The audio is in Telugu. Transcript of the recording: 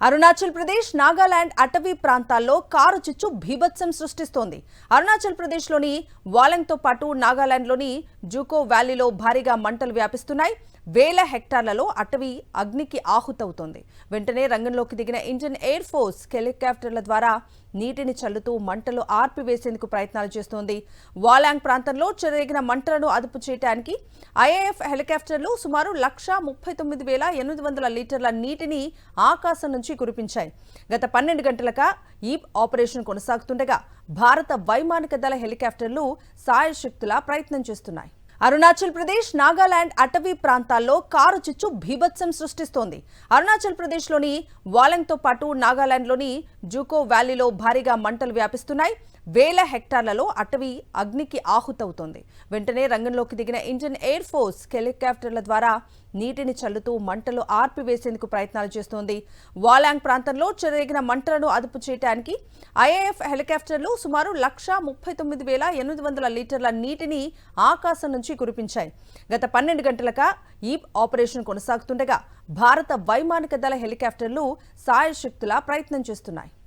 అరుణాచల్ ప్రదేశ్, నాగాలాండ్ అటవీ ప్రాంతాల్లో కారు చిచ్చు బీభత్సం సృష్టిస్తోంది. అరుణాచల్ ప్రదేశ్లోని వాలంగ్తో పాటు నాగాలాండ్లోని జూకో వ్యాలీలో భారీగా మంటలు వ్యాపిస్తున్నాయి. వేల హెక్టార్లలో అటవీ అగ్నికి ఆహుతవుతోంది. వెంటనే రంగంలోకి దిగిన ఇండియన్ ఎయిర్ ఫోర్స్ హెలికాప్టర్ల ద్వారా నీటిని చల్లుతూ మంటలు ఆర్పివేసేందుకు ప్రయత్నాలు చేస్తోంది. వాలాంగ్ ప్రాంతంలో చెలరేగిన మంటలను అదుపు చేయడానికి ఐఏఎఫ్ హెలికాప్టర్లు సుమారు 139,800 లీటర్ల నీటిని ఆకాశం నుంచి కురిపించాయి. గత 12 గంటలుగా ఈ ఆపరేషన్ కొనసాగుతుండగా భారత వైమానిక దళ హెలికాప్టర్లు సాయశక్తులా ప్రయత్నం చేస్తున్నాయి. అరుణాచల్ ప్రదేశ్, నాగాలాండ్ అటవీ ప్రాంతాల్లో కారు చిచ్చు బీభత్సం సృష్టిస్తోంది. అరుణాచల్ ప్రదేశ్లోని వాలంగ్తో పాటు నాగాలాండ్లోని జూకో వ్యాలీలో భారీగా మంటలు వ్యాపిస్తున్నాయి. వేల హెక్టార్లలో అటవీ అగ్నికి ఆహుతవుతోంది. వెంటనే రంగంలోకి దిగిన ఇండియన్ ఎయిర్ ఫోర్స్ హెలికాప్టర్ల ద్వారా నీటిని చల్లుతూ మంటలు ఆర్పివేసేందుకు ప్రయత్నాలు చేస్తోంది. వాలాంగ్ ప్రాంతంలో చెలరేగిన మంటలను అదుపు చేయడానికి ఐఏఎఫ్ హెలికాప్టర్లు సుమారు 139,800 లీటర్ల నీటిని ఆకాశం నుంచి కురిపించాయి. గత 12 గంటలుగా ఈ ఆపరేషన్ కొనసాగుతుండగా భారత వైమానిక దళ హెలికాప్టర్లు సాయశక్తులా ప్రయత్నం చేస్తున్నాయి.